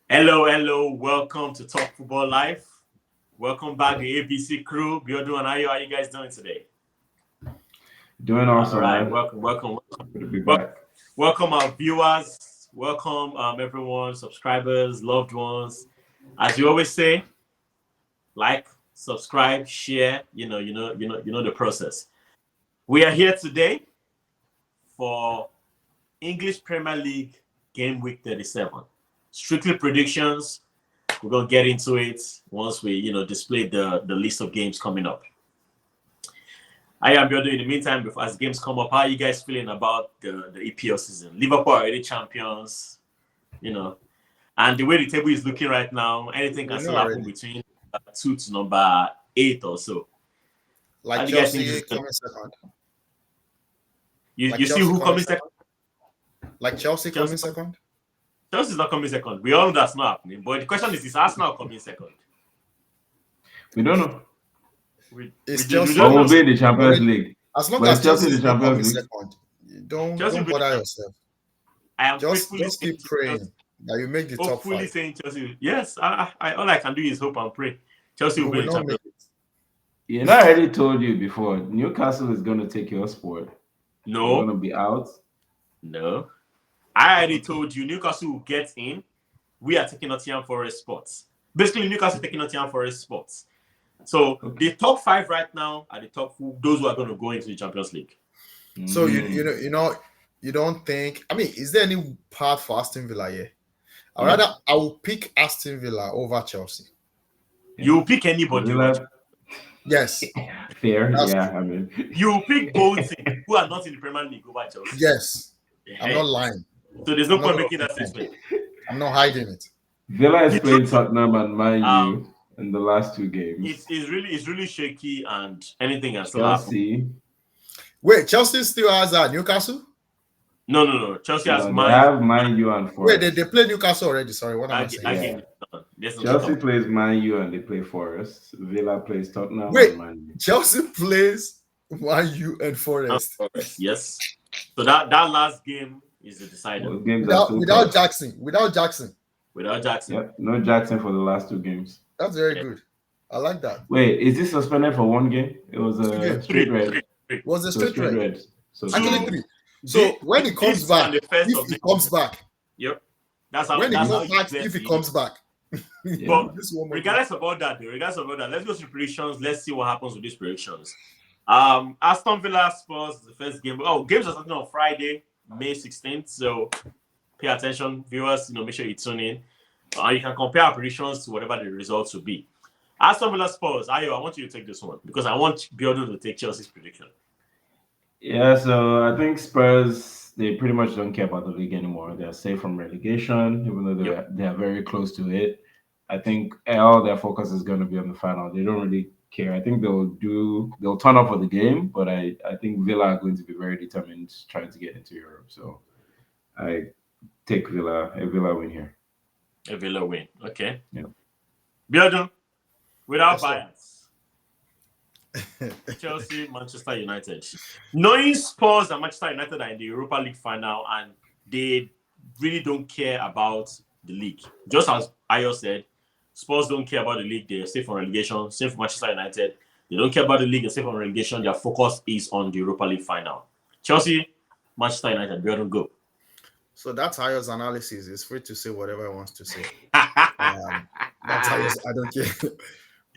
Hello, hello. Welcome to Talk Football Live. Welcome back, the ABC crew. Biodun and Ayo, how are you guys doing today? Doing All awesome, right. man. Welcome. Good to be Welcome, back. welcome our viewers. Welcome everyone, subscribers, loved ones. As we always say, like, subscribe, share. You know the process. We are here today for English Premier League game week 37. Strictly predictions. We're gonna get into it once we, display the list of games coming up. I am Biodun. In the meantime, before as games come up, how are you guys feeling about the EPL season? Liverpool are already champions, you know, and the way the table is looking right now, anything can We know still happen already. between two to number 8 or so. How Like do you guys think this Chelsea is gonna? coming second. You, Like you see Chelsea who coming coming second? second. Like Chelsea Chelsea, coming second. Chelsea's not coming second. We all know that's not happening. But the question is Arsenal coming second? We don't know. We Is don't Chelsea But know. we'll coming be in the second? Champions Already. League. As long But as it's Chelsea Chelsea in the is not coming Champions League. second, Chelsea will don't be in the bother champions. yourself. I am Just keep praying that you make the top hopefully five. saying Chelsea. Yes, all I can do is hope and pray. Chelsea will You be will in the not champions. make it. You know, I already told you before. Newcastle is going to take your sport. You're going No, to be out. no. I already Okay. told you Newcastle will get in. We are taking Nottingham Forest spots. Basically, Newcastle taking Nottingham Forest spots. So Okay. the top 5 right now are the top those who are going to go into the Champions League. So Mm. you don't think. I mean, is there any path for Aston Villa here? No, I will pick Aston Villa over Chelsea. you Yeah. will pick anybody over. Villa, Yes, fair. that's Yeah, true. I mean. You will pick both teams who are not in the Premier League over Chelsea. Yes, I'm not Hey. lying. So there's no I'm not point going to making that pretend. statement. I'm not hiding it. Villa is The playing truth is, Tottenham and Man um, U in the last two games. it's really shaky and anything can still happen. Chelsea. Wait, Chelsea still has Newcastle. No. Chelsea has No, they Man. have Man U and Wait, they Forest. play Newcastle already. Sorry, what am I saying? That game Yeah. is done. There's no Chelsea talk. plays Man U and they play Forest. Villa plays Tottenham Wait, and Man U. Chelsea plays Man U and Forest Yes. So that last game is the decider. Those games are still without tough. Jackson. Without Jackson, Without Jackson. Yep, no Jackson for the last two games. that's very Yeah. good. I like that. Wait, is this suspended for one game? It was Two a games straight red. was a So straight straight red. red. So Actually, straight Two. red. three. So when he comes This back, and the first if of he the comes back, Yep. That's how when he that's how comes he back, clears if he the comes back, Yeah. But this one more game. regardless of all that, let's go to predictions. Let's see what happens with these predictions. Aston Villa Spurs, the first game. Oh, games are starting on Friday, May 16th. So pay attention, viewers. Make sure you tune in. You can compare our predictions to whatever the results will be. Aston Villa Spurs. Ayo, I want you to take this one because I want Biodun to take Chelsea's prediction. Yeah, so I think Spurs they pretty much don't care about the league anymore. They're safe from relegation, even though Yep. they are very close to it. I think all their focus is going to be on the final. They don't really care. I think they'll turn up for the game, but I think Villa are going to be very determined trying to get into Europe. So I take a Villa win here. A Villa win. Okay. Yeah. Biodun, without Yes, sir. bias. Chelsea, Manchester United. Knowing Spurs and Manchester United are in the Europa League final and they really don't care about the league. Just as Ayo said, Spurs don't care about the league. They're safe from relegation. Same for Manchester United. They don't care about the league. They're safe from relegation. Their focus is on the Europa League final. Chelsea, Manchester United. We don't go. So that's Ayo's analysis. It's free to say whatever he wants to say. That's Ayo's. I don't care.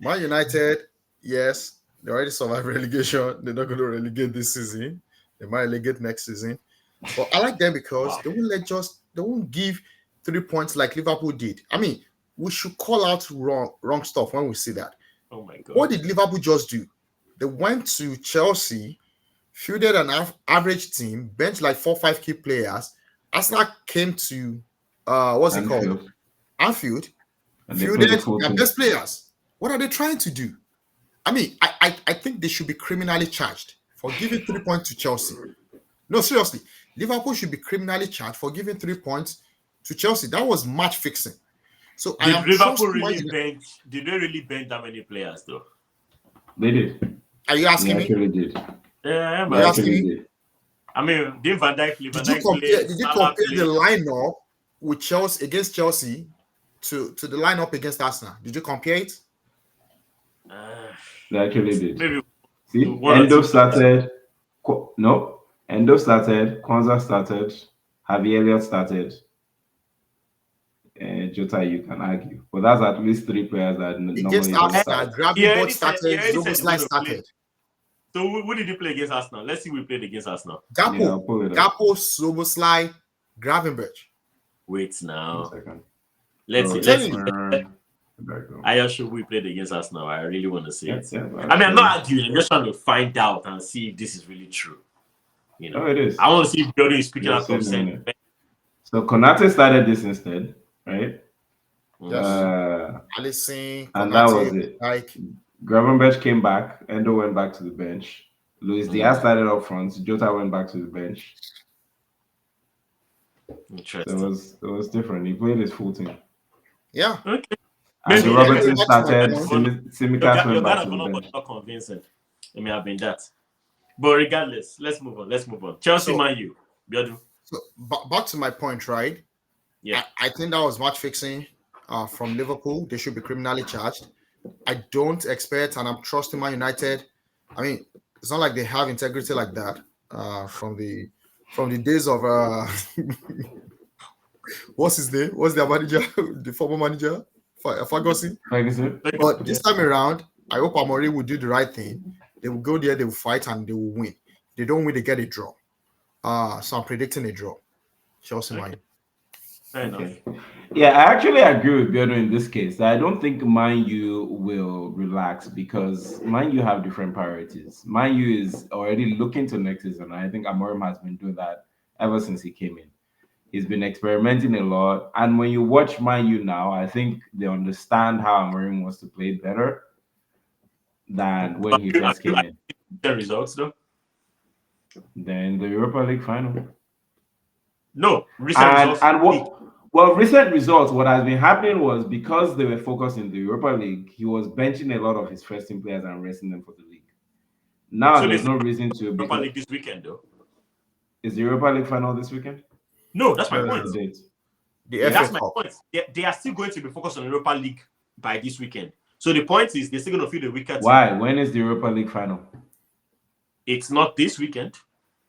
Man United, yes, they already survived relegation. They're not going to relegate this season. They might relegate next season. But I like them because Wow. they won't give 3 points like Liverpool did. I mean, we should call out wrong stuff when we see that. Oh my God. What did Liverpool just do? They went to Chelsea, fielded an average team, benched like 4-5 key players. Arsenal came to what's it called? Anfield, Anfield, and they played the fielded full their team. best players. What are they trying to do? I mean, I think they should be criminally charged for giving 3 points to Chelsea. No, seriously, Liverpool should be criminally charged for giving 3 points to Chelsea. That was match fixing. So I Did am Liverpool trusting Man really United. bench? Did they really bench that many players though? They did. Are you They asking me? actually did. Yeah, They You're man. asking actually me? did. I mean, Van Dijk Did you played, compare Salah the played. lineup with Chelsea against Chelsea to the lineup against Arsenal? Did you compare it? They actually did. Maybe See, one or Endo two. started. No, Endo started. Kwanzaa started. Harvey Elliott started. Jota, you can argue, but that's at least three players that Against normally don't Arsenal, start. He Gravenberch already said he started, already said he's Zoboslai going to play. started. So who did he play against Arsenal? Let's see who he played against Arsenal. Yeah, I'll Gakpo, pull it up. Zoboslai, Gravenberch. Wait 1 now. second. Let's Oh, see. telling Let's see. you. I am sure we played against Arsenal. I really want to see Yeah, it. yeah, I mean, I'm not arguing. I'm just trying to find out and see if this is really true. You know, Oh, it is. I want to see if Biodun is speaking You'll out see of in a sense. minute. So Konate started this instead, right? Yes. Alisson, And that was Konate, it. like Gravenberch came back. Endo went back to the bench. Luis Mm. Diaz started up front. Jota went back to the bench. So Interesting. it was different. He played his full team. yeah. Okay. And Maybe Robertson that's started. my point. Simicas your went back God to the was bench. not convincing. It may have been that. But regardless, let's move on. Chelsea, So- Man U. Biodun. So back to my point, right? Yeah. I think that was match fixing from Liverpool. They should be criminally charged. I don't expect, and I'm trusting Man United. I mean, it's not like they have integrity like that from the days of what's his name? What's their manager? The former manager, Ferguson. Ferguson. But this time around, I hope Amorim will do the right thing. They will go there, they will fight, and they will win. They don't win, they get a draw. So I'm predicting a draw. Chelsea Man. Fair enough. Okay. Yeah, I actually agree with Biodun in this case. I don't think Man U will relax because Man U have different priorities. Man U is already looking to next season. I think Amorim has been doing that ever since he came in. He's been experimenting a lot. And when you watch Man U now, I think they understand how Amorim wants to play better than when he first came in. The results, though? Then the Europa League final. No, recent results. Recent results, what has been happening was because they were focused in the Europa League, he was benching a lot of his first team players and resting them for the league. Now So there's they no reason to. Europa Because, League this weekend, though. is the Europa League final this weekend? No, that's my No, no, point. The date. The Yeah, FA that's my Cup. point. They are still going to be focused on Europa League by this weekend. So the point is they're still going to feel the weaker team. Why? When is the Europa League final? It's not this weekend.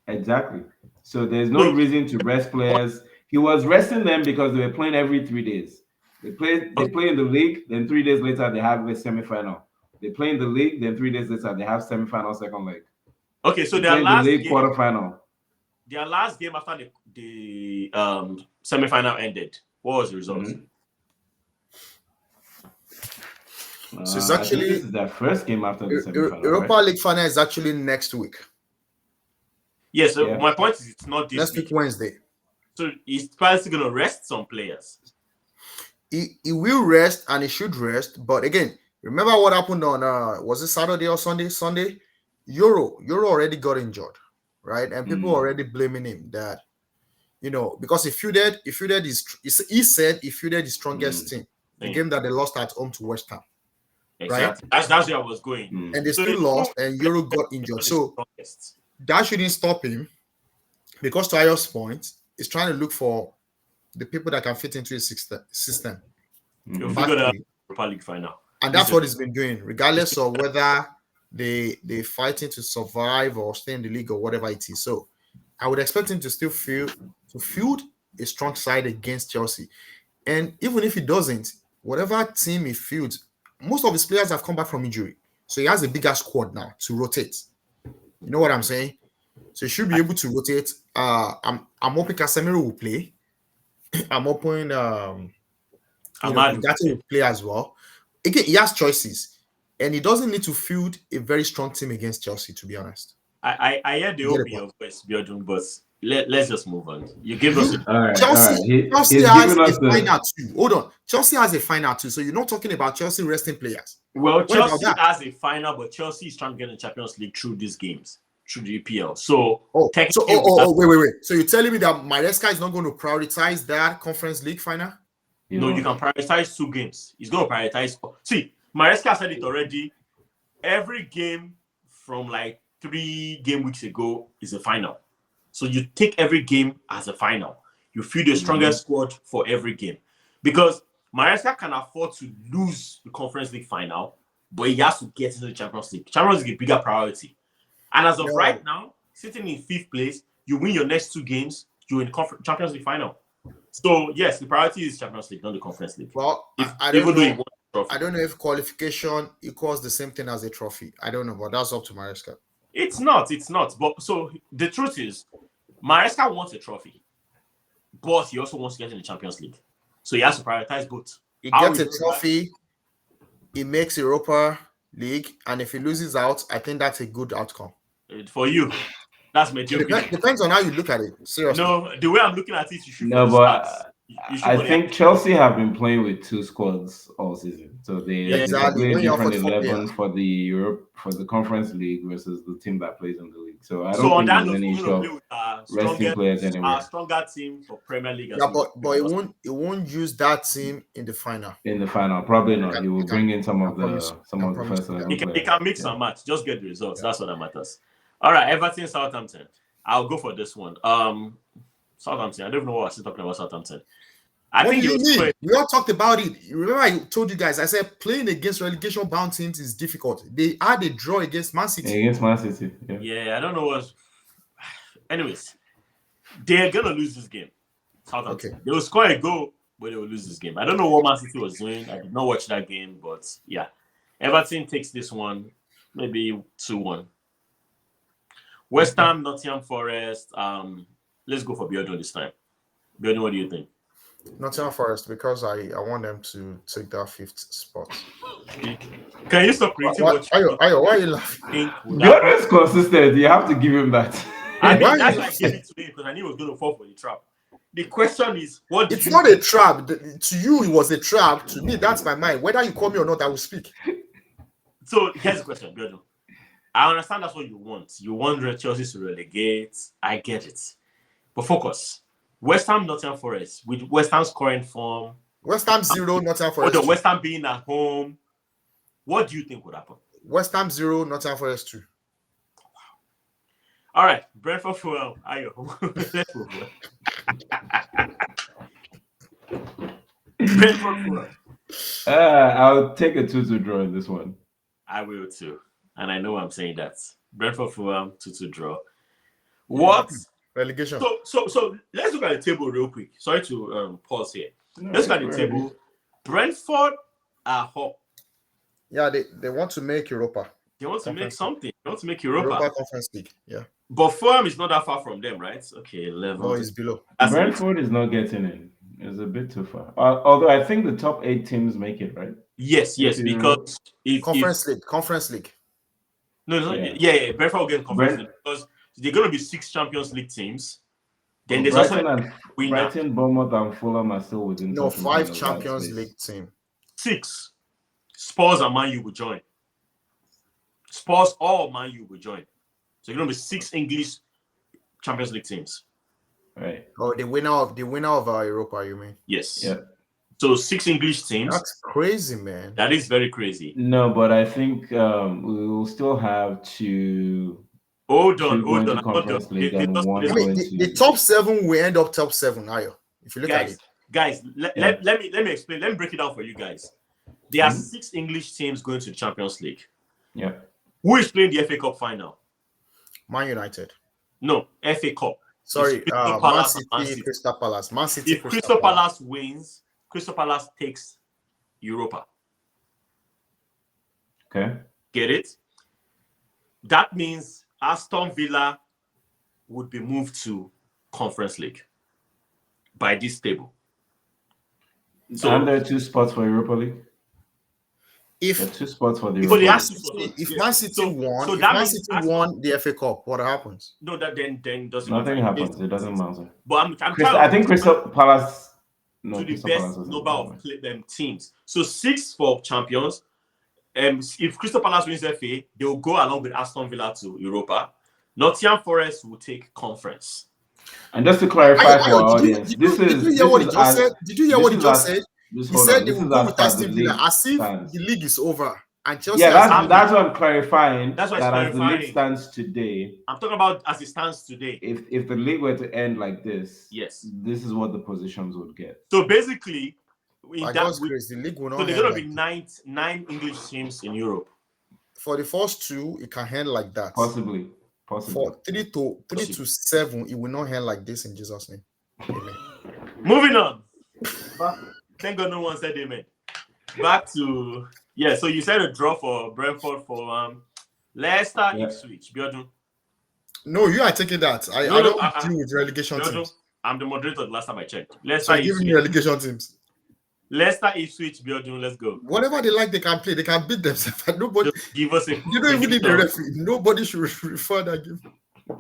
Exactly. So there's no reason to rest players. He was resting them because they were playing every 3 days. They play in the league, then 3 days later they have a semi-final. They play in the league, then 3 days later they have semi-final second leg. Okay, so They their play in the last league game, quarterfinal. their last game after the semi-final ended. What was the result? So it's I think actually this is their first game after the semi-final. Europa Right? League final is actually next week. Yes, so Yeah. my point is it's not this Next week. week, Wednesday. So he's probably going to rest some players. He will rest and he should rest. But again, remember what happened on was it Saturday or Sunday? Sunday, Euro already got injured, right? And people already blaming him that because he said he fielded his strongest team, the game that they lost at home to West Ham. Exactly. Right? That's where I was going. And they still lost, and Euro got injured. So that shouldn't stop him, because to Ayo's point, he's trying to look for the people that can fit into his system. You'll figure out Europa League final. And that's what he's been doing, regardless of whether they're fighting to survive or stay in the league or whatever it is. So I would expect him to still field a strong side against Chelsea. And even if he doesn't, whatever team he fields, most of his players have come back from injury. So he has a bigger squad now to rotate. You know what I'm saying? So he should be able to rotate. I'm hoping Casemiro will play. I'm hoping Ugarte will play as well. Again, he has choices, and he doesn't need to field a very strong team against Chelsea, to be honest. I heard the open your voice, Biodun, but let's just move on. You give us Chelsea has a final too. Hold on. Chelsea has a final too. So you're not talking about Chelsea resting players. Well, Chelsea has a final, but Chelsea is trying to get in the Champions League through these games, through the EPL. So, wait. So you're telling me that Maresca is not going to prioritize that Conference League final? No, you can prioritize 2 games. He's going to prioritize. See, Maresca said it already. Every game from like 3 game weeks ago is a final. So you take every game as a final. You field the strongest squad for every game. Because Maresca can afford to lose the Conference League final, but he has to get into the Champions League. Champions League is a bigger priority. And as of No. right now, sitting in 5th place, you win your next 2 games, you're in Champions League final. So yes, the priority is Champions League, not the Conference League. Well, I Even don't though he know. won the trophy. I don't know if qualification equals the same thing as a trophy. I don't know, but that's up to Maresca. It's not. But so the truth is, Maresca wants a trophy, but he also wants to get in the Champions League. So he has to prioritize both. He How gets he a does trophy, he makes Europa League, and if he loses out, I think that's a good outcome. for you, that's mediocrity. Depends on how you look at it. Seriously. No, the way I'm looking at it, you should. No, but I think have, Chelsea have been playing with 2 squads all season, so they Exactly. play a When you have different 44 11 players. for the Conference League versus the team that plays in the league. So I So don't on think that there's note, any we're issue going to of play with resting players anywhere. our stronger team for Premier League. Yeah, but it won't use that team in the final. In the final, probably not. He will bring in some of the promise first you that. 11 He players. can mix and match. Just get the results. That's what that matters. All right, Everton, Southampton. I'll go for this one. Southampton. I don't know what I was talking about Southampton. What do you mean? We all talked about it. Remember, I told you guys, I said playing against relegation bound teams is difficult. They had a draw against Man City. Against Man City. Yeah, I don't know what. Anyways, they're gonna lose this game. Southampton. Okay. They will score a goal, but they will lose this game. I don't know what Man City was doing. I did not watch that game, but yeah. Everton takes this one, maybe 2-1. West Ham, Nottingham Forest. Let's go for Biodun this time. Biodun, what do you think? Nottingham Forest, because I want them to take that 5th spot. Can you stop creating what you why are you laughing? Biodun is consistent. You have to give him that. I mean, that's why I gave it to him, because I knew he was going to fall for the trap. The question is, what? It's not a trap. To you, it was a trap. To me, that's my mind. Whether you call me or not, I will speak. So here's the question, Biodun. I understand that's what you want. You want Chelsea to relegate. I get it. But focus. West Ham, Nottingham Forest, with West Ham's current form. West Ham 0, Nottingham Forest. Or the West Ham being at home. What do you think would happen? West Ham 0, Nottingham Forest 2. All right, Brentford Fulham. Let's move on. Brentford Fulham. I'll take a 2-2 draw in this one. I will too, and I know I'm saying that. Brentford Fulham 2-2 draw. What? Relegation. So let's look at the table real quick. Sorry to pause here. Let's look at the table. Brentford are hot. Yeah, they want to make Europa. They want to make something. They want to make Europa. Europa Conference League. Yeah. But Fulham is not that far from them, right? Okay, 11. No, it's below. Brentford is not getting in. It's a bit too far. Although I think the top 8 teams make it, right? Yes, because Conference League. No, yeah. Brentford will get Conference League because they're going to be 6 Champions League teams. Then there's Brighton, Bournemouth, and Fulham are still within. No, 5 Champions League team. 6. Spurs and Man U will join. Spurs or Man U will join. So you're going to be 6 English Champions League teams. Right. Oh, the winner of Europa, you mean? Yes. Yeah. So 6 English teams. That's crazy, man. That is very crazy. No, but I think we will still have to. Hold on. The top 7 will end up top 7, Ayo. If you look at it. Guys, let me explain. Let me break it down for you guys. There are 6 English teams going to the Champions League. Yeah. Who is playing the FA Cup final? Man United. No, FA Cup. Sorry, Man City, Crystal Palace. Man City, if Crystal Palace wins, Crystal Palace takes Europa. Okay. Get it? That means Aston Villa would be moved to Conference League by this table. So, and there are 2 spots for Europa League. There are 2 spots for the Europa League. If Man City won the FA Cup, what happens? No, that then doesn't nothing matter. happens. It doesn't matter. But I think Crystal Palace to the best number of teams. So 6 for champions. If Crystal Palace wins FA, they will go along with Aston Villa to Europa. Nottingham Forest will take conference. And just to clarify for our audience, did you hear what he just said? Did you hear what he just said? He said they will go with Aston Villa as if the league is over. And Chelsea that's what I'm clarifying. That's what as the league stands today. I'm talking about as it stands today. If the league were to end like this, yes, this is what the positions would get. So basically, in By that God's week. grace, the league will So not there's end gonna like be this. nine English teams in Europe. For the first two, it can end like that. Possibly. For three to seven, it will not end like this in Jesus' name. Amen. Moving on. Thank God no one said amen. Back to so you said a draw for Brentford for Leicester Ipswich. Biodun. No, you are taking that. I don't deal with relegation Biodun, teams. I'm the moderator the last time I checked. So Leicester give me Ipswich. relegation teams. Leicester Ipswich, Biodun, let's go. Whatever they like, they can play. They can beat themselves. Nobody Just give us a you don't even need the referee. Nobody should refer that game.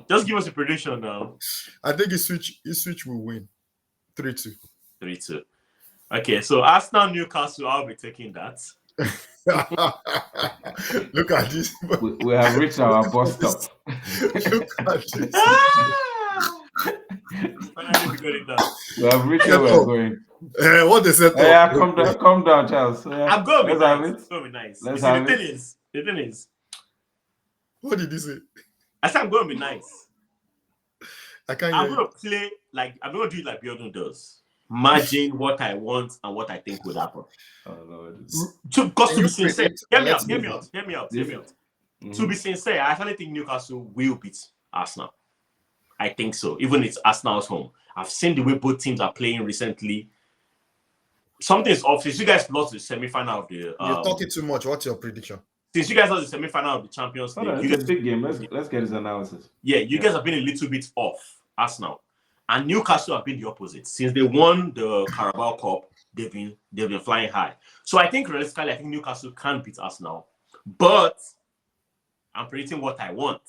Just give us a prediction now. I think Ipswich will win 3-2. 3-2. Okay, so Arsenal Newcastle, I'll be taking that. Look at this. We have reached our bus stop. Look at this. Finally, we got it done. We have reached where we're going. What they said. Yeah, calm down, Charles. I'm going to be nice. It's going to be nice. Let's have the thing is. What did he say? I said I'm going to be nice. I can't. I'm going to play I'm going to do it like Biodun does. Imagine what I want and what I think would happen. Oh Lord. To be sincere, hear me out. Mm-hmm. To be sincere, I actually think Newcastle will beat Arsenal. I think so. Even it's Arsenal's home. I've seen the way both teams are playing recently. Something is off. Since you guys lost the semi-final of the... You're talking too much. What's your prediction? Since you guys lost the semi-final of the Champions League... It's a big game. Let's get his analysis. Yeah, you guys have been a little bit off, Arsenal. And Newcastle have been the opposite. Since they won the Carabao Cup, they've been flying high. So I think realistically, I think Newcastle can beat Arsenal. But I'm predicting what I want.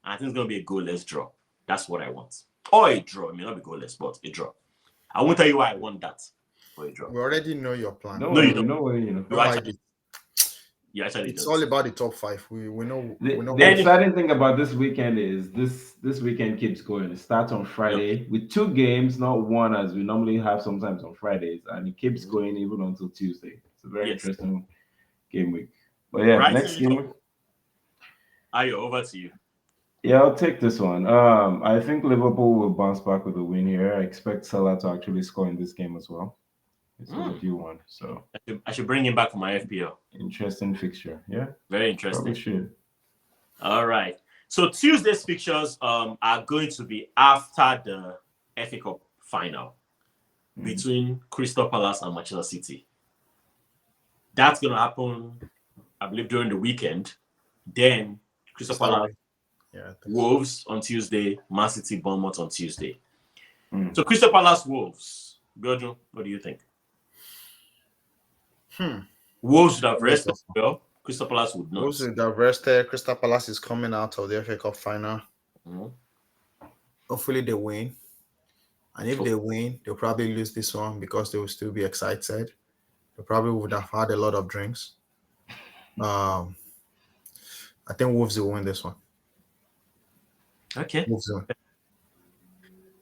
And I think it's going to be a goalless draw. That's what I want. Or a draw. It may not be goalless, but a draw. I won't tell you why I want that for a draw. We already know your plan. No, you don't. It's all about the top five. We know. The exciting thing about this weekend is this weekend keeps going. It starts on Friday with 2 games, not one as we normally have sometimes on Fridays, and it keeps going even until Tuesday. It's a very interesting game week. But next game week. Ayo, over to you. Yeah, I'll take this one. I think Liverpool will bounce back with a win here. I expect Salah to actually score in this game as well. It's a due one, so I should bring him back for my FPL. Interesting fixture, yeah. Very interesting. Probably should. All right. So Tuesday's fixtures are going to be after the FA Cup final between Crystal Palace and Manchester City. That's going to happen, I believe, during the weekend. Then Crystal Palace, Wolves on Tuesday, Man City, Bournemouth on Tuesday. So Crystal Palace, Wolves. Biodun, what do you think? Wolves would have rested well. Crystal Palace would not. Wolves would have rested. Crystal Palace is coming out of the FA Cup final. Hopefully they win. And if they win, they'll probably lose this one because they will still be excited. They probably would have had a lot of drinks. I think Wolves will win this one. Okay. Wolves will.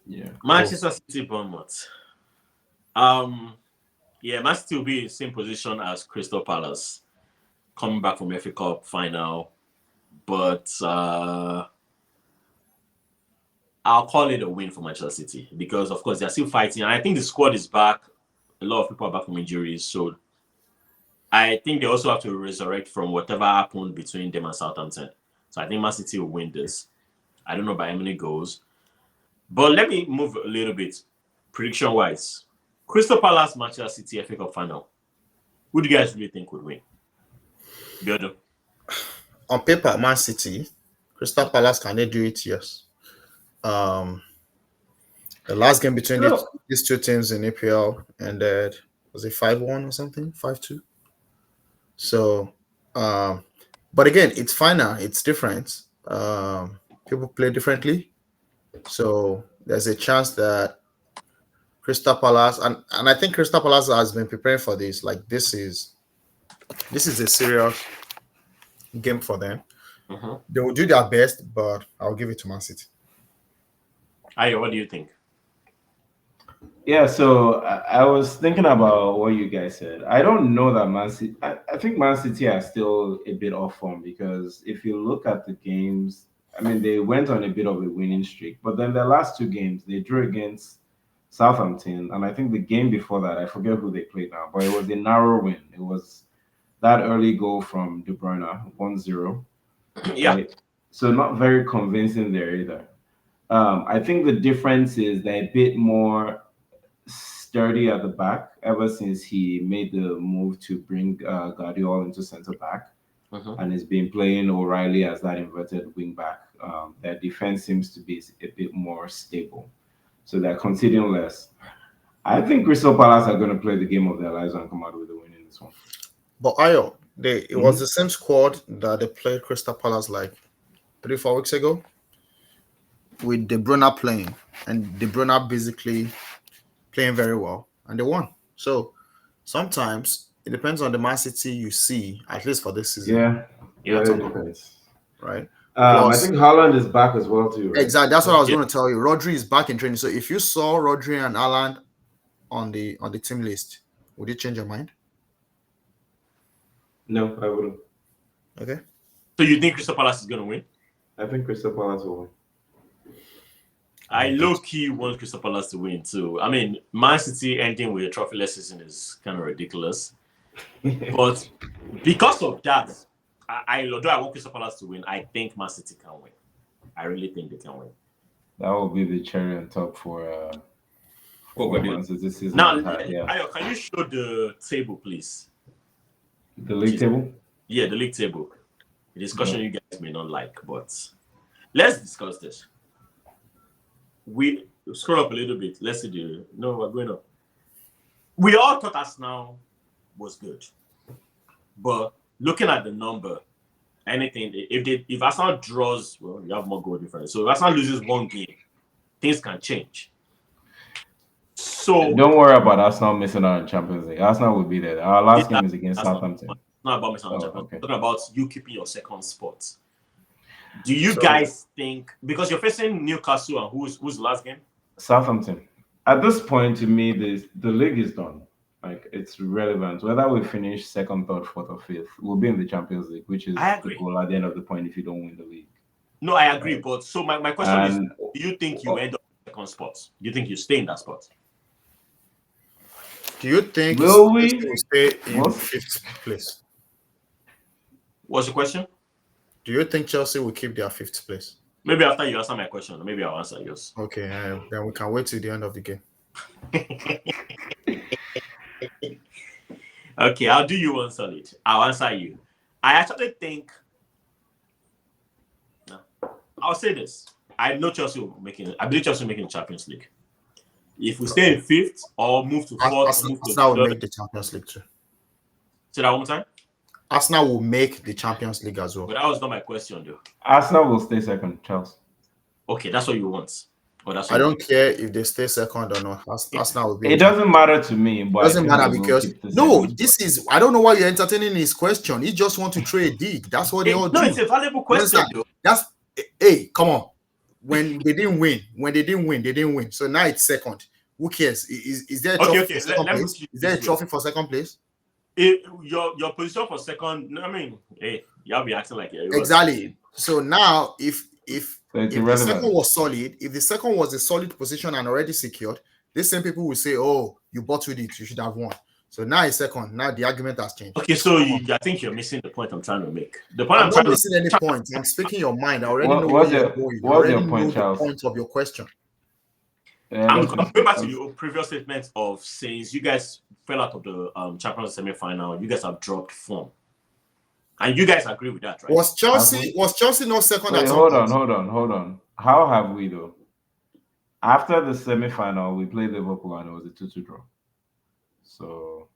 Yeah. Manchester City, Bournemouth. Man City will be in the same position as Crystal Palace, coming back from FA Cup final. But I'll call it a win for Manchester City because, of course, they're still fighting. And I think the squad is back. A lot of people are back from injuries. So I think they also have to resurrect from whatever happened between them and Southampton. So I think Man City will win this. I don't know by how many goals. But let me move a little bit, prediction-wise. Crystal Palace, Manchester City, FA Cup final. Who do you guys really think would win? Biodun. On paper, Man City. Crystal Palace, can they do it? Yes. The last game between these two teams in APL ended, was it 5-1 or something? 5-2? So, but again, it's final. It's different. People play differently. So there's a chance that Crystal Palace, and I think Crystal Palace has been preparing for this. Like this is a serious game for them. They will do their best, but I'll give it to Man City. Ayo, what do you think? Yeah, so I was thinking about what you guys said. I don't know that Man City. I think Man City are still a bit off form because if you look at the games, I mean, they went on a bit of a winning streak, but then the last 2 games, they drew against Southampton, and I think the game before that, I forget who they played now, but it was a narrow win. It was that early goal from De Bruyne, 1-0, Yeah. right? So not very convincing there either. I think the difference is they're a bit more sturdy at the back ever since he made the move to bring Guardiola into centre back Mhm. and has been playing O'Reilly as that inverted wing back. Their defense seems to be a bit more stable, so they're conceding less. I think Crystal Palace are going to play the game of their lives and come out with a win in this one. But Ayo, it was Mhm. the same squad that they played Crystal Palace like 3-4 weeks ago with De Bruyne playing, and De Bruyne basically playing very well, and they won. So sometimes it depends on the Man City you see, at least for this season, Yeah, Yeah. yeah, it depends. right? I Plus, think Haaland is back as well too, right? exactly, that's what I was Yeah. going to tell you. Rodri is back in training. So if you saw Rodri and Haaland on the team list, would you change your mind? No, I wouldn't. Okay. So you think Crystal Palace is going to win? I think Crystal Palace will win. I don't think low so. key want Crystal Palace to win too. I mean, Man City ending with a trophyless season is kind of ridiculous. But because of that, although I want Crystal Palace to win, I think Man City can win. I really think they can win. That will be the cherry on top for For what Guardiola. Man City season Now, has had. Yeah, Ayo, can you show the table, please? the league table. Yeah, the league table. A discussion Yeah. you guys may not like, but let's discuss this. We scroll up a little bit. Let's see the. No, we're going up. We all thought Arsenal was good, but looking at the number, anything if Arsenal draws, well, you have more goal difference. So if Arsenal loses one game, things can change. So Don't worry about Arsenal missing out on Champions League. Arsenal will be there. Our last game is against that's Southampton. not about missing out on Oh, Champions. okay. I'm talking about you keeping your second spot. Do you So- guys think because you're facing Newcastle and who's the last game? Southampton. At this point, to me, the league is done. Like it's relevant whether we finish second, third, fourth, or fifth. We'll be in the Champions League, which is I the agree. goal at the end of the point if you don't win the league. No, I agree. Right. But so my question is, And do you think you end up in second spot? Do you think you stay in that spot? Do you think Will we? Chelsea will stay in What? 5th place? What's the question? Do you think Chelsea will keep their 5th place? Maybe after you answer my question, maybe I'll answer yours. Okay, then we can wait till the end of the game. Okay, I'll do you one solid. I'll answer you. I actually think. No, I'll say this. I know Chelsea will making. I believe Chelsea will making the Champions League. If we stay in 5th or move to 4th, or move to Arsenal will 3rd. make the Champions League too. Say that one more time. Arsenal will make the Champions League as well. But that was not my question, though. Arsenal will stay second. Chelsea. Okay, that's what you want. Or that's what I you don't care if they stay second or not. Arsenal will be. It doesn't matter to me, but doesn't I think matter they will because keep the no, second this spot. is I don't know why you're entertaining his question. He just want to trade dig. That's what they all No, do. it's a valuable question, understand? though. That's hey, come on. When they didn't win, they didn't win. So now it's second. Who cares? Is there a trophy for second let me place? put it Is there a this way. trophy for second place? Your position for second. I mean, hey, y'all be acting like you're Exactly. So now, if So it's the second irrelevant. was solid, if the second was a solid position and already secured, these same people will say, "Oh, you bottled it. You should have won." So now it's second. Now the argument has changed. Okay, so I think you're missing the point I'm trying to make. The point I'm I'm not trying to missing any points. I'm speaking your mind. I already know What's where your you're going. I what's already your point, know the Charles? point of your question. I'm going back to your previous statement of since you guys fell out of the Champions semi-final, you guys have dropped form, and you guys agree with that, right? Was Chelsea not second Wait, at some hold point? on. How have we though? After the semi-final, we played Liverpool and it was a 2-2 draw. So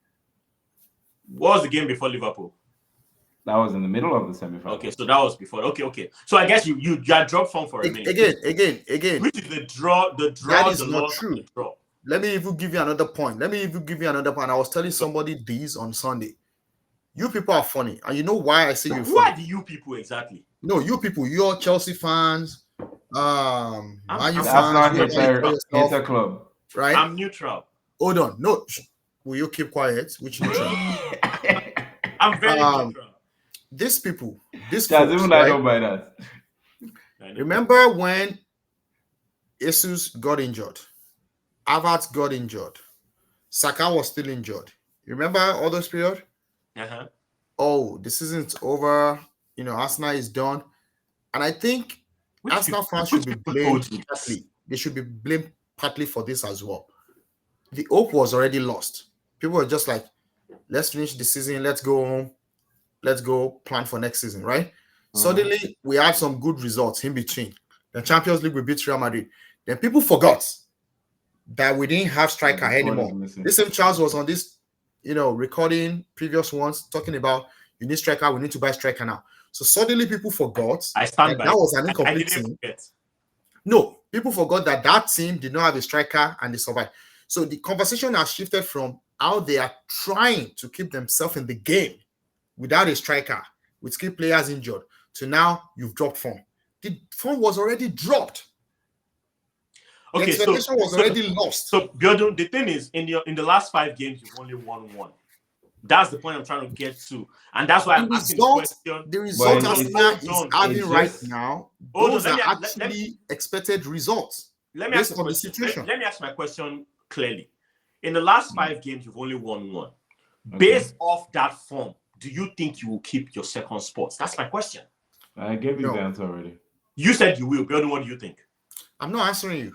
What was the game before Liverpool? that was in the middle of the semi-final. Okay, so that was before. Okay. So I guess you dropped form for a minute. Again. Which is the draw, That is the not loss, true. the draw. Let me even give you another point. I was telling somebody this on Sunday. You people are funny, and you know why I say you're Who are funny. the you people exactly? No, you people, you're Chelsea fans, Man U The fans, Arsenal whoever you call yourself, hater club. right? I'm neutral. Hold on, no, will you keep quiet? Which neutral? I'm very neutral. These people, these Charles, folks, even I right? don't buy that. Remember when Jesus got injured? Havertz got injured. Saka was still injured. You remember all those period? Uh-huh. Oh, the season's over. Arsenal is done. And I think Arsenal fans should be blamed partly. They should be blamed partly for this as well. The hope was already lost. People were just like, let's finish the season. Let's go home. Let's go plan for next season, right? Suddenly, we had some good results in between. The Champions League, we beat Real Madrid. Then people forgot that we didn't have striker anymore. This same Charles was on this, recording previous ones talking about you need striker, we need to buy striker now. So suddenly people forgot that was an incomplete team. No, people forgot that team did not have a striker and they survived. So the conversation has shifted from how they are trying to keep themselves in the game without a striker, with key players injured, to now you've dropped form. The form was already dropped. Okay, the expectation was already lost. So, Biodun, the thing is, in the last 5 games, you've only won 1. That's the point I'm trying to get to, and that's why I'm asking the question. The result Arsenal is having right now, those are actually expected results. Let me ask my question clearly. In the last 5 games, you've only won 1. Okay. Based off that form, do you think you will keep your second spot? That's my question. I gave you the answer already. You said you will. Biodun, what do you think? I'm not answering you.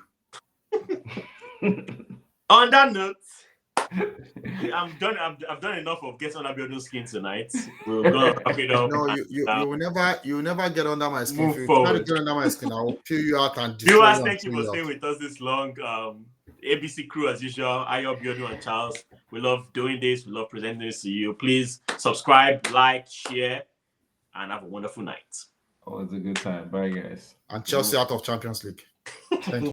On that note, I'm done. I've done enough of getting under Biodun's skin tonight. We'll go wrap it up. No, you will never get under my skin. Move forward. If you get under my skin, I will peel you out and viewers, thank you for staying with us this long. ABC crew as usual. Ayo, Biodun, and Charles. We love doing this. We love presenting this to you. Please subscribe, like, share, and have a wonderful night. Oh, it's a good time. Bye, guys. And Chelsea out of Champions League. Thank you.